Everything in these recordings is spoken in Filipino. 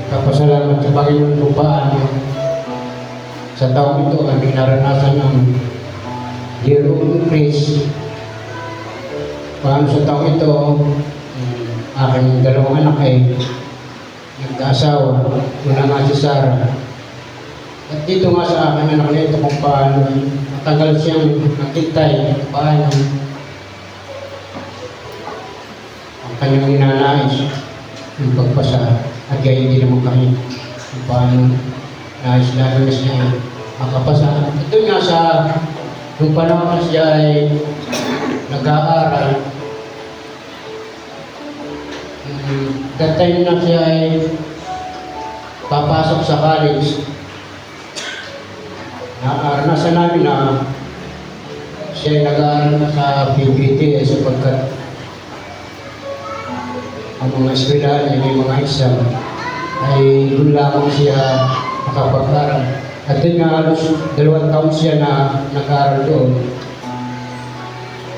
Kapasalamat sa Panginoon kung paano sa taong ito kami naranasan ng zero increase. Paano sa taong ito, aking dalawang anak ay nagkaasawa. Una nga si Sarah. At dito nga sa akin anak nito kung paano matagal siyang nakitay, paano ang kanyang ninanais yung pagpasa. At kaya hindi naman kami kung paano nais niya makapasa. Ito nga sa nung panahon siya ay nag-aaral, that time na siya ay papasok sa college. Naranasan namin na siya ay nag-aaral na sa PBT sapagkat ang mga eskwelahan ay may mga exam ay doon lamang siya nakapag-aral. At din nga halos 2 taon siya na nag-aaral doon.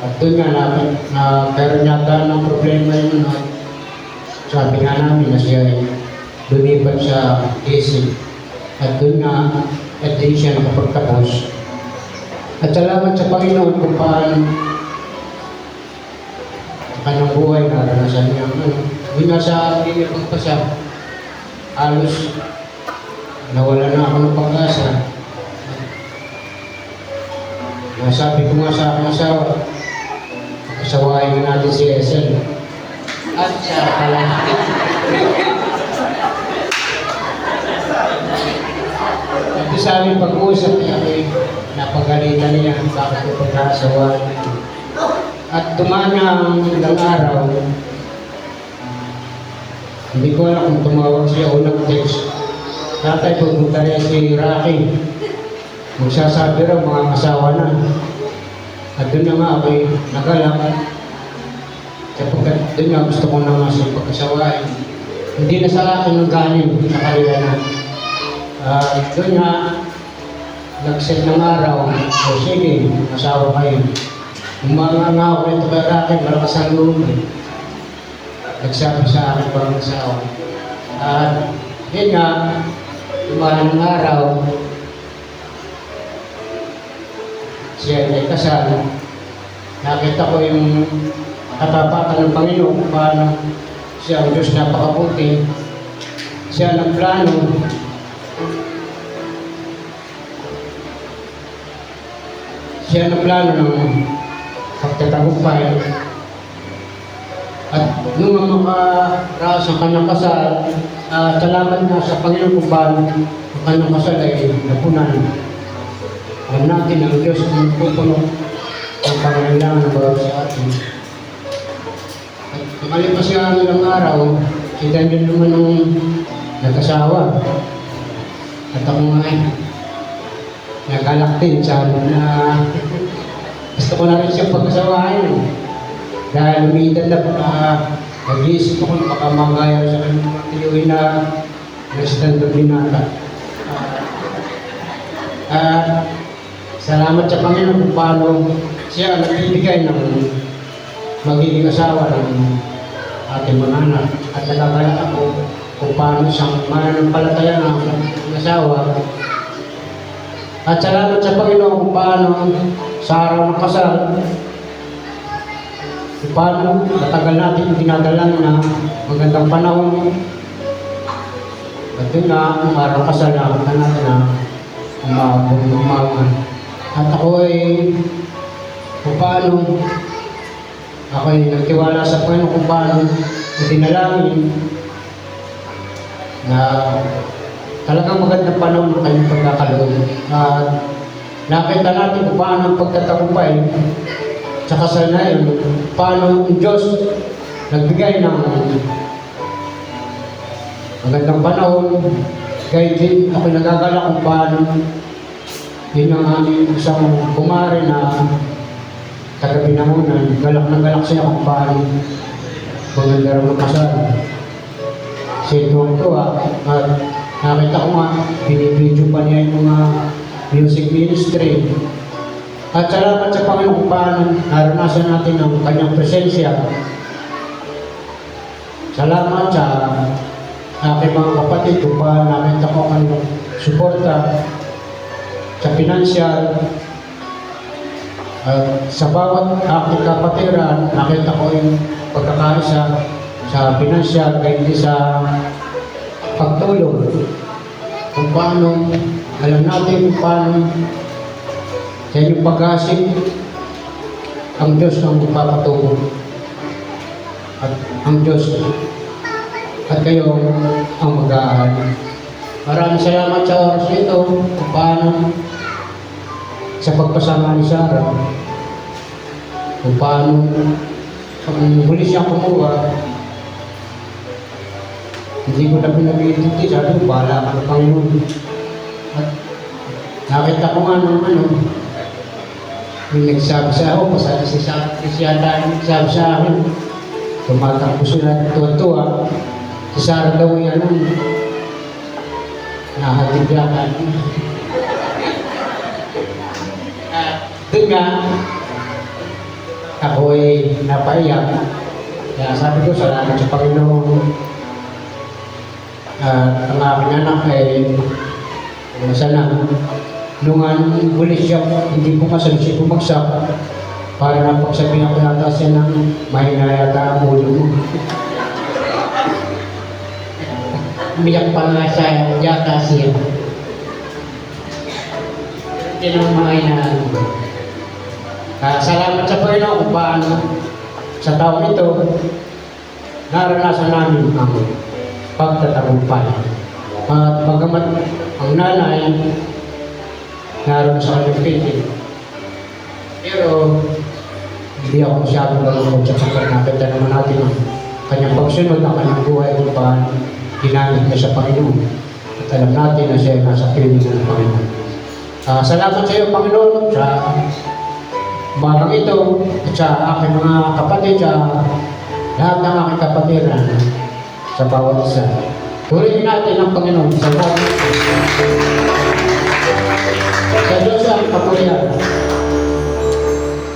At doon nga na meron yata ng problema yun at sabi nga namin na siya ay lumipat sa AC. At doon nga at din siya nakapagtapos. At salamat sa Panginoon kung paano sa kanyang buhay naranasan niya. Hindi nga sa akin yung pagpasa, halos nawala na ako ng pag-asa. Nasabi ko nga sa aking asawa, asawahin natin si Esel. At siya pala. At sa aming pag-uusap niya, napagalitan niya bakit ko pagkasawahin. At dumaan nga ang ilang araw, hindi ko alam kung tumawag siya o nag-text. Tatay, pupunta rin si Rocky. Magsasabi raw mga asawa na. At doon na nga ako'y nagalak. Sapagkat doon nga gusto ko na nga siya pagkasawain. Hindi na sa akin ang ganin sa kanila na. Doon nga, nag-set ng araw. O sige, asawa kayo. Umanga nga ako ito kay Rocky, malakas ang loob. Nagsabi sa akin parang asawa. At yun nga, dumaan ng araw, siya ay kasal. Nakita ko yung katapatan ng Panginoon kung paano siya ang Diyos napakabuti. Siya nagplano. Siya nagplano ng pagtatagumpay. At nung makaraos ang kanyang kasal, salamat na sa Panginoon kung paano ang kanyang kasal ay napunan. Alam natin ang Diyos ang pupuno ang pangailangan ng bawat sa atin. At makalipas nga ang ilang araw, si Daniel naman nung nag-asawa. At ako nga ay nagalak din sa na gusto ko na rin siyang pag-asawahin. Dahil umiidad na nag-iisip ako na baka mangayar sa kanyang mga tiyuhin na resident ng binata. Salamat sa Panginoon kung paano siya nagbibigay ng magiging asawa ng ating mga anak. At nagagalak ako kung paano siyang mananampalataya ng asawa. At salamat sa Panginoon kung paano sa araw ng kasal, paano matagal natin dinadalan na magandang panahon. At yun na, ang araw kasalamat na natin na umaga. At ako ay kung paano ako ay nagtiwala sa Panginoon kung paano dinalangin na talagang magandang panahon ng kanyang pagkakaloon. At nakita natin kung paano ang pagtatagumpay sa kasal na yun, paano ang Diyos nagbigay ng magandang panahon. Kaya din ako nagagala kung paano yun ang aming isang kumari na taga-Binamunan. Galak na galak siya kung paano maganda rin ang kasal. Tuwang-tuwa at nakita ko nga, binibidyo pa niya yung mga music ministry. At salamat sa Panginoon kung paano naranasan natin ang kanyang presensya. Salamat sa aking aking mga kapatid kung paano nakita ko kanilang suporta sa pinansyal. Sa bawat aking kapatiran, nakita ko yung pagkakaisa sa pinansyal, kahit sa pagtulong. Kung paano, alam natin kung paano sa inyong pag-asik, ang Diyos ang magpapatubo. At ang Diyos at kayo ang mag-aaral. Maraming salamat sa oras nito kung paano sa pagpasama ni Sarah, kung paano kung huli siya kumuha, hindi ko na pinag-iintindi, sabi ko, bahala ka ng Panginoon. At nakita ko nga ng yung nagsabi sa ako, pasali siya nagsabi sa akin, tumatakbo sila tuwa-tuwa, si Sarah daw yan nahatigyakan. Doon nga, ako ay napaiyak. Kaya sabi ko, salamat sa Panginoon. Ang aking anak ay sana. Nung huli siya, hindi ko masalisi bumagsak. Para napagsabihan ko yata siya ng mahina yata ang ulo mo. Umiyak pa nga siya, yata siya. Hindi naman mga inaano. Salamat sa Panginoon kung paano sa taon ito naranasan namin ang pagtatagumpay. At bagamat ang nanay naroon sa kanyang pitin, pero hindi ako masyadong nalungkot sa nakita naman natin ang kanyang pagsunod, ang kanyang buhay kung paano ginamit niya sa Panginoon. At alam natin na siya ay nasa piling ng Panginoon. Salamat sa iyo, Panginoon, sa umagang ito at sa aking mga kapatid, sa lahat ng aking kapatiran, sa bawat isa. Purihin natin ang Panginoon sa lahat. Sa Diyos ang kapurihan.